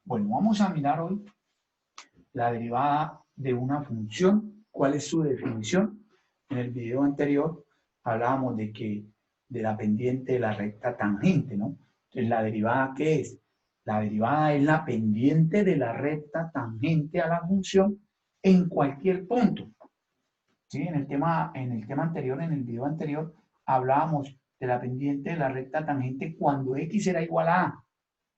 Bueno, vamos a mirar hoy la derivada de una función. ¿Cuál es su definición? En el video anterior hablábamos de la pendiente de la recta tangente, ¿no? Entonces, ¿la derivada qué es? La derivada es la pendiente de la recta tangente a la función en cualquier punto. ¿Sí? En el tema anterior, en el video anterior, hablábamos de la pendiente de la recta tangente cuando x era igual a a.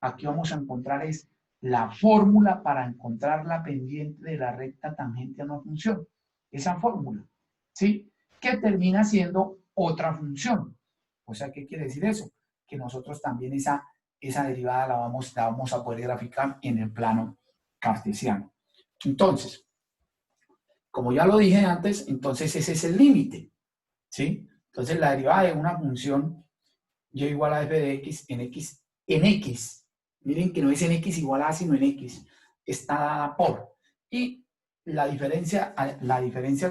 Aquí vamos a encontrar es la fórmula para encontrar la pendiente de la recta tangente a una función. Esa fórmula, ¿sí? Que termina siendo otra función. O sea, ¿qué quiere decir eso? Que nosotros también esa derivada la vamos a poder graficar en el plano cartesiano. Entonces, como ya lo dije antes, entonces ese es el límite, ¿sí? Entonces la derivada de una función y igual a f de x en x. Miren que no es en x igual a, sino en x. Está dada por. Y la diferencia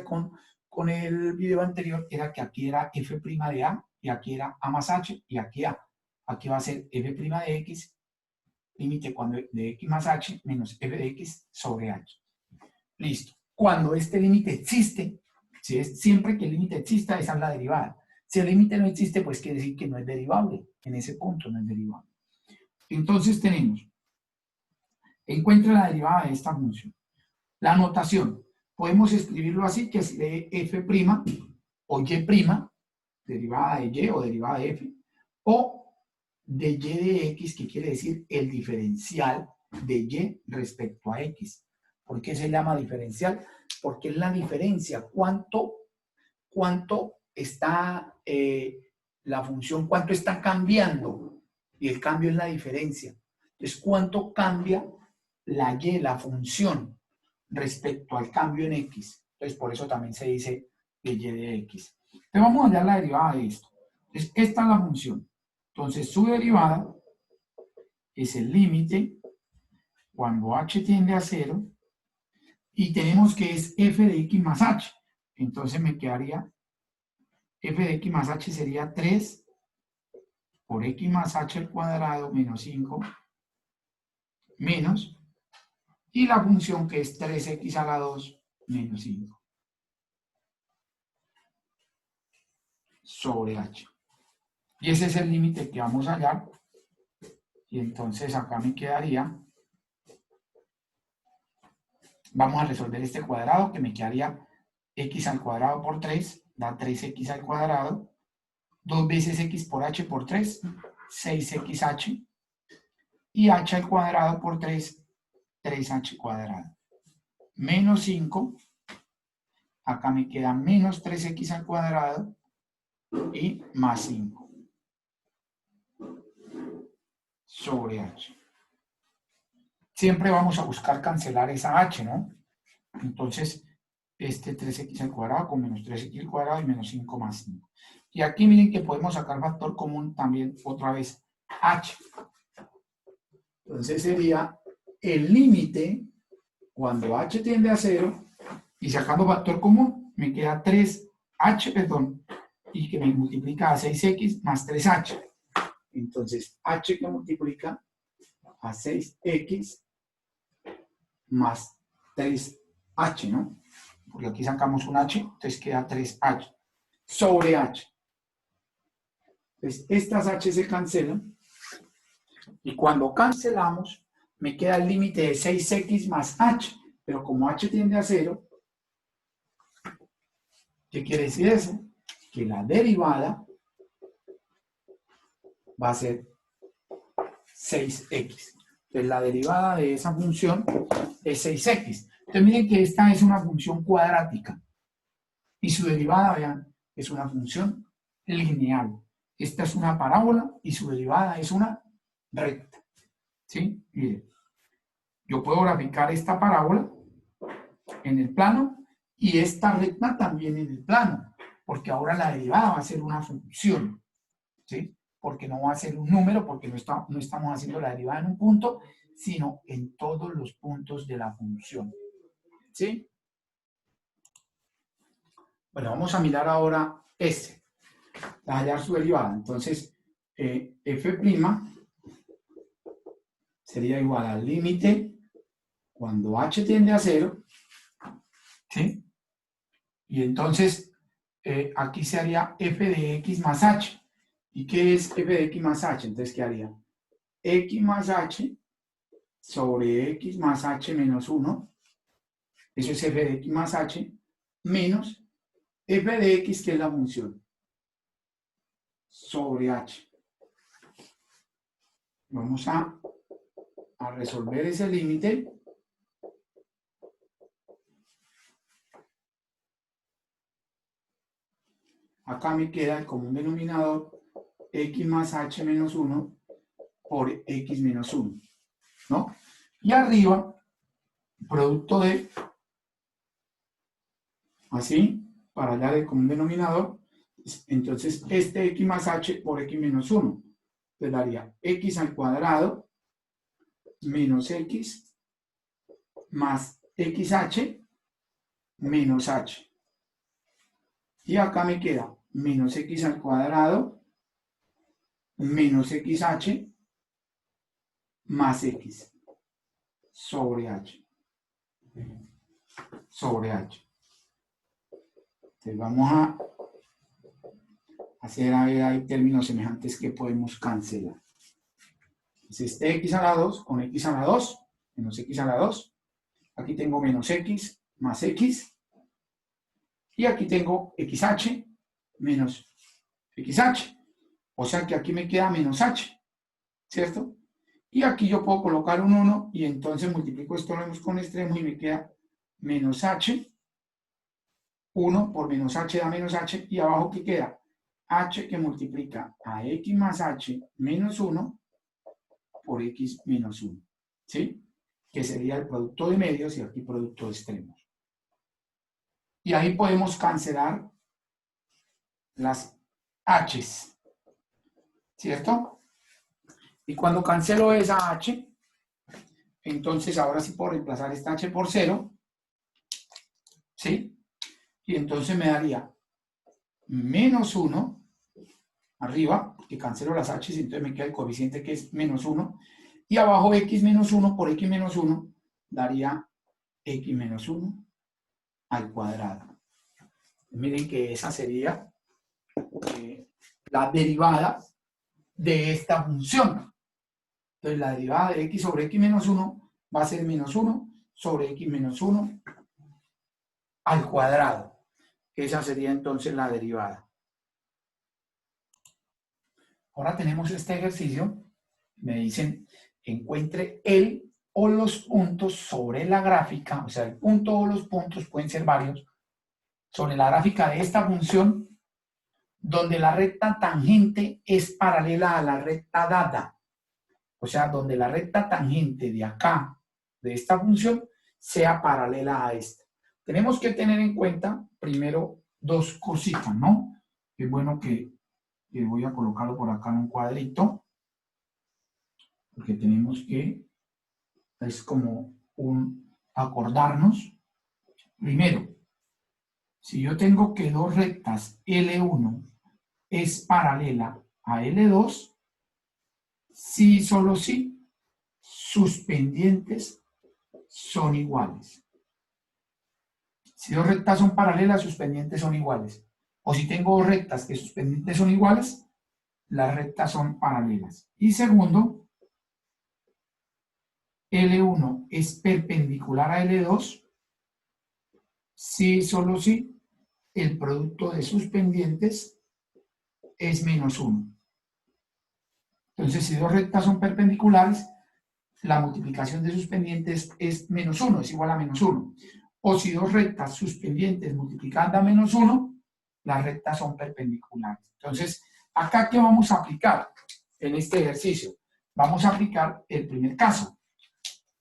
con el video anterior era que aquí era f' de a, y aquí era a más h, y aquí a. Aquí va a ser f' de x, límite cuando de x más h, menos f de x sobre h. Listo. Cuando este límite existe, si es, siempre que el límite exista, esa es la derivada. Si el límite no existe, pues quiere decir que no es derivable. En ese punto no es derivable. Entonces tenemos, encuentra la derivada de esta función. La notación, podemos escribirlo así, que es de f' o y', derivada de y o derivada de f, o de y de x, que quiere decir el diferencial de y respecto a x. ¿Por qué se llama diferencial? Porque es la diferencia, cuánto está la función, cuánto está cambiando, y el cambio es la diferencia. Entonces, cuánto cambia la y, la función, respecto al cambio en x. Entonces, por eso también se dice de y de x. Entonces, vamos a hallar la derivada de esto. Entonces, esta es la función. Entonces, su derivada es el límite cuando h tiende a 0, y tenemos que es f de x más h. Entonces me quedaría f de x más h sería 3 por x más h al cuadrado menos 5 menos, y la función que es 3x a la 2 menos 5 sobre h. Y ese es el límite que vamos a hallar. Y entonces acá me quedaría, vamos a resolver este cuadrado, que me quedaría x al cuadrado por 3, da 3x al cuadrado, 2 veces x por h por 3, 6xh, y h al cuadrado por 3, 3h cuadrado. Menos 5, acá me queda menos 3x al cuadrado, y más 5 sobre h. Siempre vamos a buscar cancelar esa h, ¿no? Entonces, este 3x al cuadrado con menos 3x al cuadrado y menos 5 más 5. Y aquí miren que podemos sacar factor común también otra vez, h. Entonces sería el límite cuando h tiende a 0, y sacando factor común me queda 3h, perdón, y que me multiplica a 6x más 3h. Entonces, h que multiplica a 6x más 3h, ¿no? Porque aquí sacamos un h, entonces queda 3h sobre h. Entonces, estas h se cancelan, y cuando cancelamos, me queda el límite de 6x más h, pero como h tiende a 0, ¿qué quiere decir eso? Que la derivada va a ser 6x. Entonces, la derivada de esa función es 6x. Entonces, miren que esta es una función cuadrática, y su derivada, vean, es una función lineal. Esta es una parábola y su derivada es una recta. ¿Sí? Miren, yo puedo graficar esta parábola en el plano y esta recta también en el plano, porque ahora la derivada va a ser una función, ¿sí? Porque no va a ser un número, porque no estamos haciendo la derivada en un punto, sino en todos los puntos de la función, ¿sí? Bueno, vamos a mirar ahora a hallar su derivada. Entonces, f' sería igual al límite cuando h tiende a 0, ¿sí? Y entonces aquí se haría f de x más h. ¿Y qué es f de x más h? Entonces, ¿qué haría? X más h sobre x más h menos 1, eso es f de x más h, menos f de x, que es la función, sobre h. Vamos a resolver ese límite. Acá me queda el común denominador x más h menos 1 por x menos 1, ¿no? Y arriba, producto de, así, para allá del común denominador, entonces este x más h por x menos 1, te daría x al cuadrado menos x más xh menos h. Y acá me queda menos x al cuadrado menos xh más x sobre h. Sobre h. Entonces vamos a hacer, a ver, hay términos semejantes que podemos cancelar. Entonces este x a la 2 con x a la 2 menos x a la 2. Aquí tengo menos x más x. Y aquí tengo xh menos xh. O sea que aquí me queda menos h, ¿cierto? Y aquí yo puedo colocar un 1 y entonces multiplico esto con extremos y me queda menos h. 1 por menos h da menos h. Y abajo, ¿qué queda? H que multiplica a x más h menos 1 por x menos 1. ¿Sí? Que sería el producto de medios y aquí producto de extremos. Y ahí podemos cancelar las h's, ¿cierto? Y cuando cancelo esa h, entonces ahora sí puedo reemplazar esta h por 0, ¿sí? Y entonces me daría menos 1 arriba, porque cancelo las h's, entonces me queda el coeficiente que es menos 1, y abajo x menos 1 por x menos 1 daría x menos 1 al cuadrado. Miren que esa sería la derivada de esta función. Entonces la derivada de x sobre x menos 1 va a ser menos 1 sobre x menos 1 al cuadrado. Esa sería entonces la derivada. Ahora tenemos este ejercicio. Me dicen, encuentre el o los puntos sobre la gráfica, o sea, el punto o los puntos pueden ser varios, sobre la gráfica de esta función, donde la recta tangente es paralela a la recta dada. O sea, donde la recta tangente de acá, de esta función, sea paralela a esta. Tenemos que tener en cuenta, primero, dos cositas, ¿no? Es bueno que voy a colocarlo por acá en un cuadrito, porque tenemos que, es como un acordarnos. Primero, si yo tengo que dos rectas L1 es paralela a L2, sí, solo sí, sus pendientes son iguales. Si dos rectas son paralelas, sus pendientes son iguales. O si tengo dos rectas que sus pendientes son iguales, las rectas son paralelas. Y segundo, L1 es perpendicular a L2, si solo si el producto de sus pendientes es menos 1. Entonces, si dos rectas son perpendiculares, la multiplicación de sus pendientes es menos 1, es igual a menos 1. O si dos rectas, sus pendientes multiplicando a menos 1, las rectas son perpendiculares. Entonces, acá, ¿qué vamos a aplicar en este ejercicio? Vamos a aplicar el primer caso,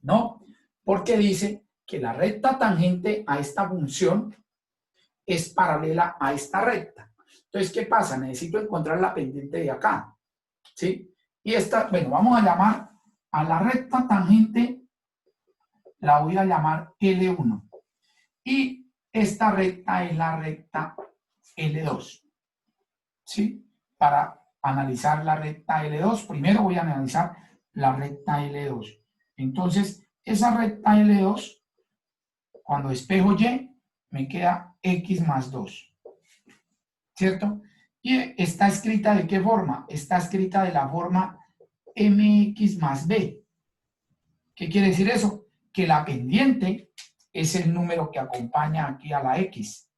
¿no? Porque dice que la recta tangente a esta función es paralela a esta recta. Entonces, ¿qué pasa? Necesito encontrar la pendiente de acá, ¿sí? Y esta, bueno, vamos a llamar a la recta tangente, la voy a llamar L1. Y esta recta es la recta L2. ¿Sí? Para analizar la recta L2, primero voy a analizar la recta L2. Entonces, esa recta L2, cuando despejo Y, me queda X más 2. ¿Cierto? Y está escrita ¿de qué forma? Está escrita de la forma mx más b. ¿Qué quiere decir eso? Que la pendiente es el número que acompaña aquí a la x,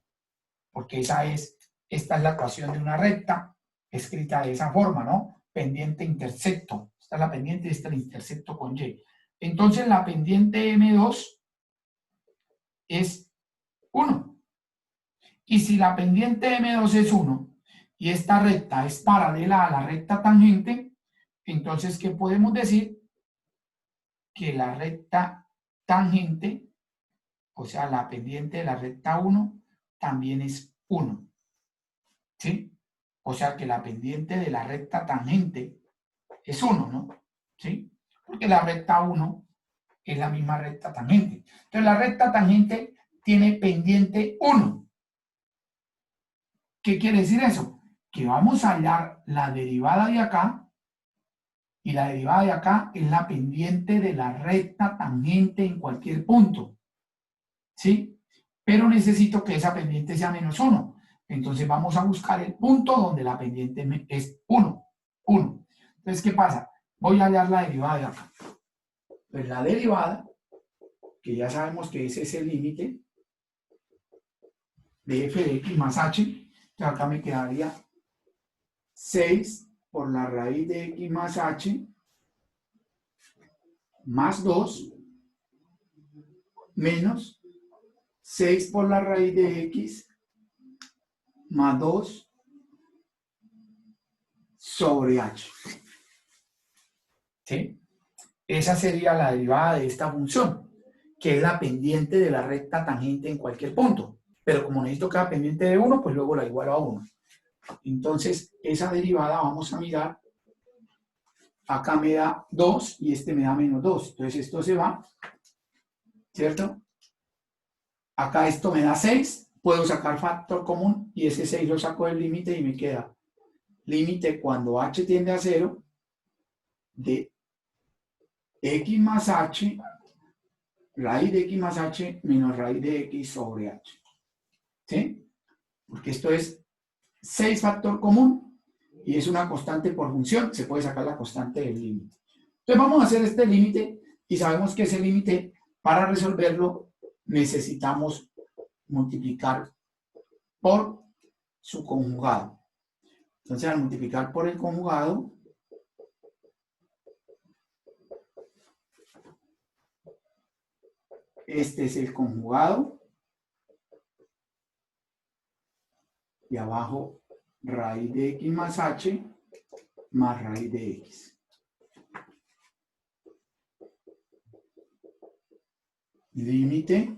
porque esta es la ecuación de una recta escrita de esa forma, ¿no? Pendiente intersecto. Esta es la pendiente y este es el intersecto con y. Entonces la pendiente m2 es 1. Y si la pendiente m2 es 1 y esta recta es paralela a la recta tangente, entonces, ¿qué podemos decir? Que la recta tangente, o sea, la pendiente de la recta 1, también es 1. ¿Sí? O sea, que la pendiente de la recta tangente es 1, ¿no? ¿Sí? Porque la recta 1 es la misma recta tangente. Entonces, la recta tangente tiene pendiente 1. ¿Qué quiere decir eso? Que vamos a hallar la derivada de acá, y la derivada de acá es la pendiente de la recta tangente en cualquier punto. ¿Sí? Pero necesito que esa pendiente sea menos 1. Entonces vamos a buscar el punto donde la pendiente es 1. 1. Entonces, ¿qué pasa? Voy a hallar la derivada de acá. Pues la derivada, que ya sabemos que ese es el límite de f de x más h, entonces acá me quedaría 6 por la raíz de x más h más 2 menos 6 por la raíz de x más 2 sobre h. ¿Sí? Esa sería la derivada de esta función, que es la pendiente de la recta tangente en cualquier punto. Pero como necesito que sea pendiente de 1, pues luego la igualo a 1. Entonces, esa derivada vamos a mirar. Acá me da 2 y este me da menos 2. Entonces esto se va, ¿cierto? Acá esto me da 6. Puedo sacar factor común y ese 6 lo saco del límite y me queda límite cuando h tiende a 0 de x más h, raíz de x más h menos raíz de x sobre h. ¿Sí? Porque esto es 6 factor común y es una constante por función, se puede sacar la constante del límite. Entonces vamos a hacer este límite y sabemos que ese límite, para resolverlo, necesitamos multiplicar por su conjugado. Entonces al multiplicar por el conjugado, este es el conjugado y abajo raíz de x más h más raíz de x. Límite.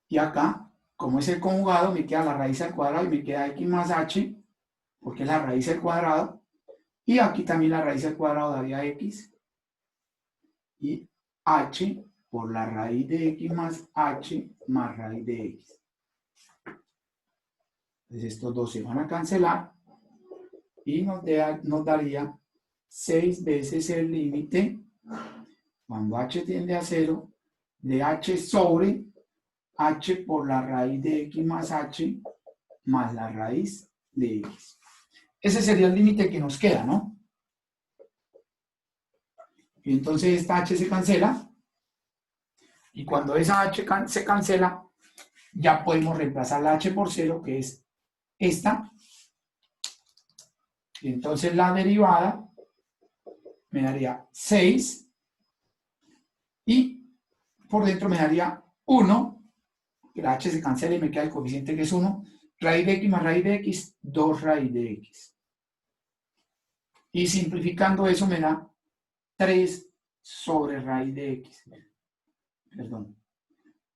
Y acá, como es el conjugado, me queda la raíz al cuadrado y me queda x más h, porque es la raíz al cuadrado. Y aquí también la raíz al cuadrado daría x. Y h por la raíz de x más h más raíz de x. Entonces estos dos se van a cancelar y nos daría 6 veces el límite, cuando h tiende a 0, de h sobre h por la raíz de x más h más la raíz de x. Ese sería el límite que nos queda, ¿no? Y entonces esta h se cancela, y cuando esa h se cancela, ya podemos reemplazar la h por 0, que es esta. Y entonces la derivada me daría 6 y por dentro me daría 1, que la h se cancela y me queda el coeficiente que es 1, raíz de x más raíz de x, 2 raíz de x. Y simplificando eso me da 3 sobre raíz de x. Perdón.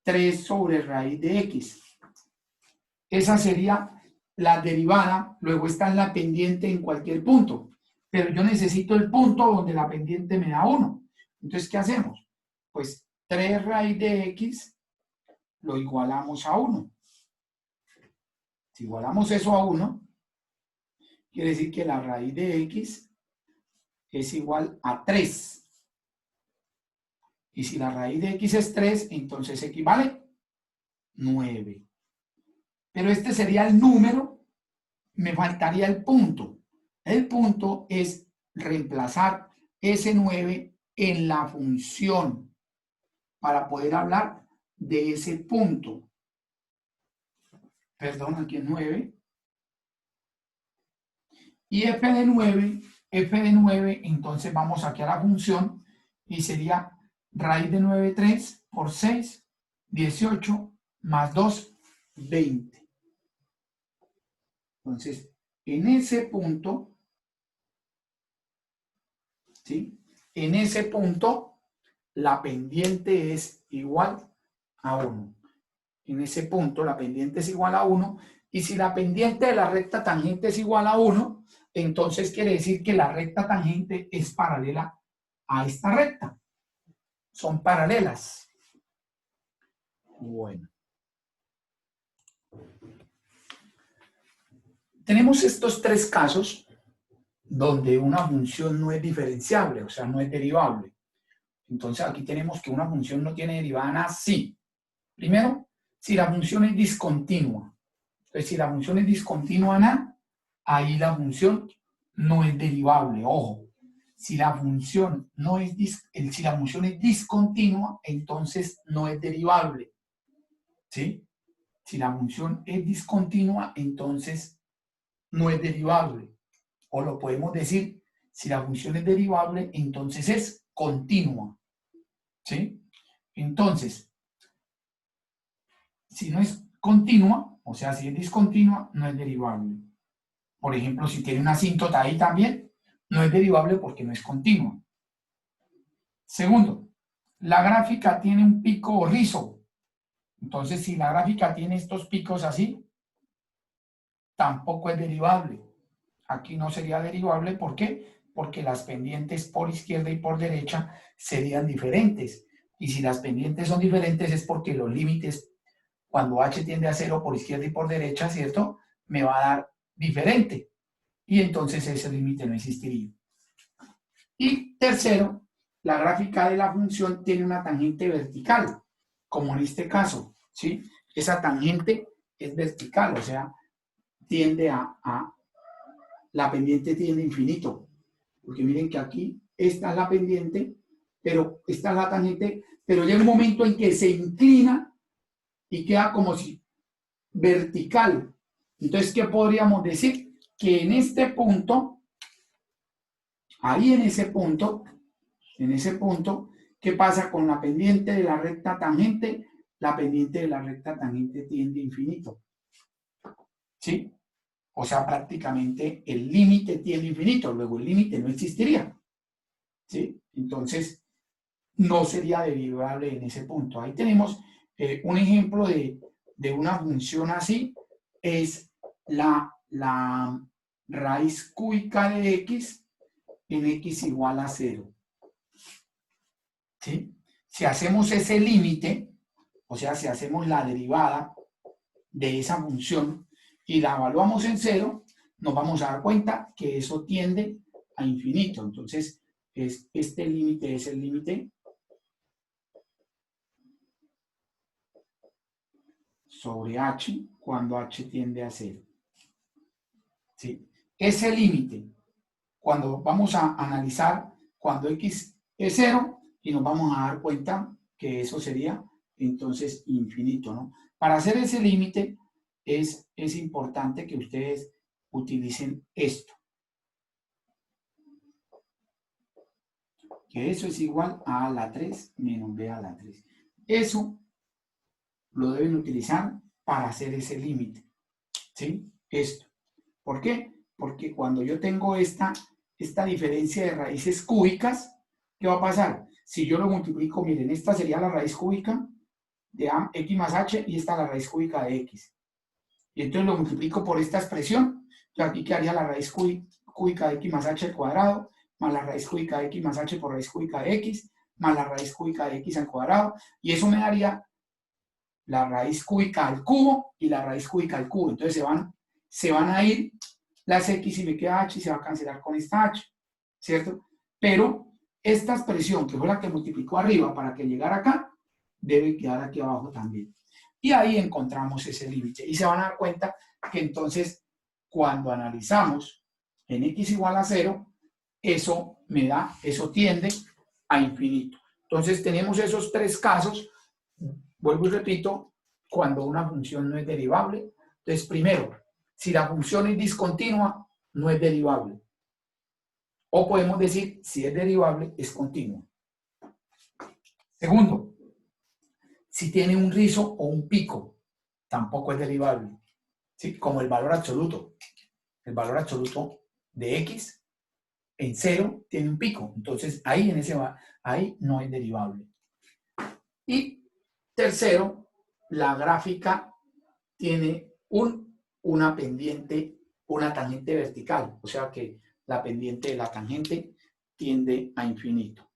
3 sobre raíz de x. Esa sería la derivada, luego está en la pendiente en cualquier punto. Pero yo necesito el punto donde la pendiente me da 1. Entonces, ¿qué hacemos? Pues 3 raíz de x lo igualamos a 1. Si igualamos eso a 1, quiere decir que la raíz de x es igual a 3. Y si la raíz de x es 3, entonces x vale 9. Pero este sería el número, me faltaría el punto. El punto es reemplazar ese 9 en la función para poder hablar de ese punto. Perdón, aquí es 9. Y f de 9, entonces vamos aquí a la función y sería raíz de 9, 3 por 6, 18 más 2, 20. Entonces, en ese punto, ¿sí? En ese punto, la pendiente es igual a 1. En ese punto, la pendiente es igual a 1. Y si la pendiente de la recta tangente es igual a 1, entonces quiere decir que la recta tangente es paralela a esta recta. Son paralelas. Bueno. Tenemos estos tres casos donde una función no es diferenciable, o sea, no es derivable. Entonces aquí tenemos que una función no tiene derivada en A, sí. Primero, si la función es discontinua. Entonces, si la función es discontinua en A, ahí la función no es derivable, ojo. Si la función es discontinua, entonces no es derivable. ¿Sí? Si la función es discontinua, entonces no es derivable. O lo podemos decir, si la función es derivable, entonces es continua. ¿Sí? Entonces, si no es continua, o sea, si es discontinua, no es derivable. Por ejemplo, si tiene una asíntota ahí también, no es derivable porque no es continua. Segundo, la gráfica tiene un pico rizo. Entonces, si la gráfica tiene estos picos así, tampoco es derivable. Aquí no sería derivable, ¿por qué? Porque las pendientes por izquierda y por derecha serían diferentes. Y si las pendientes son diferentes es porque los límites, cuando h tiende a 0 por izquierda y por derecha, ¿cierto? Me va a dar diferente. Y entonces ese límite no existiría. Y tercero, la gráfica de la función tiene una tangente vertical, como en este caso, ¿sí? Esa tangente es vertical, o sea, tiende la pendiente tiende a infinito. Porque miren que aquí esta es la pendiente, pero esta es la tangente, pero llega un momento en que se inclina y queda como si vertical. Entonces, ¿qué podríamos decir? Que en este punto, ahí en ese punto, ¿qué pasa con la pendiente de la recta tangente? La pendiente de la recta tangente tiende a infinito. ¿Sí? O sea, prácticamente el límite tiende a infinito, luego el límite no existiría. ¿Sí? Entonces, no sería derivable en ese punto. Ahí tenemos un ejemplo de una función así, es la raíz cúbica de x en x igual a 0. ¿Sí? Si hacemos ese límite, o sea, si hacemos la derivada de esa función y la evaluamos en 0, nos vamos a dar cuenta que eso tiende a infinito. Entonces, este límite es el límite sobre h cuando h tiende a 0. ¿Sí? Ese límite, cuando vamos a analizar cuando x es 0, y nos vamos a dar cuenta que eso sería entonces infinito, ¿no? Para hacer ese límite es importante que ustedes utilicen esto. Que eso es igual a la 3 menos b a la 3. Eso lo deben utilizar para hacer ese límite. ¿Sí? Esto. ¿Por qué? Porque cuando yo tengo esta diferencia de raíces cúbicas, ¿qué va a pasar? Si yo lo multiplico, miren, esta sería la raíz cúbica de x más h y esta la raíz cúbica de x. Y entonces lo multiplico por esta expresión. Entonces aquí quedaría la raíz cúbica de x más h al cuadrado, más la raíz cúbica de x más h por raíz cúbica de x, más la raíz cúbica de x al cuadrado. Y eso me daría la raíz cúbica al cubo y la raíz cúbica al cubo. Entonces se van a ir las x y me queda h y se va a cancelar con esta h, ¿cierto? Pero esta expresión, que fue la que multiplicó arriba para que llegara acá, debe quedar aquí abajo también. Y ahí encontramos ese límite. Y se van a dar cuenta que entonces, cuando analizamos en x igual a 0, eso tiende a infinito. Entonces tenemos esos tres casos, vuelvo y repito, cuando una función no es derivable. Entonces, primero, si la función es discontinua, no es derivable. O podemos decir, si es derivable, es continua. Segundo, si tiene un rizo o un pico, tampoco es derivable. ¿Sí? Como el valor absoluto. El valor absoluto de x en 0 tiene un pico. Entonces, ahí no es derivable. Y tercero, la gráfica tiene una pendiente, una tangente vertical. O sea que la pendiente de la tangente tiende a infinito.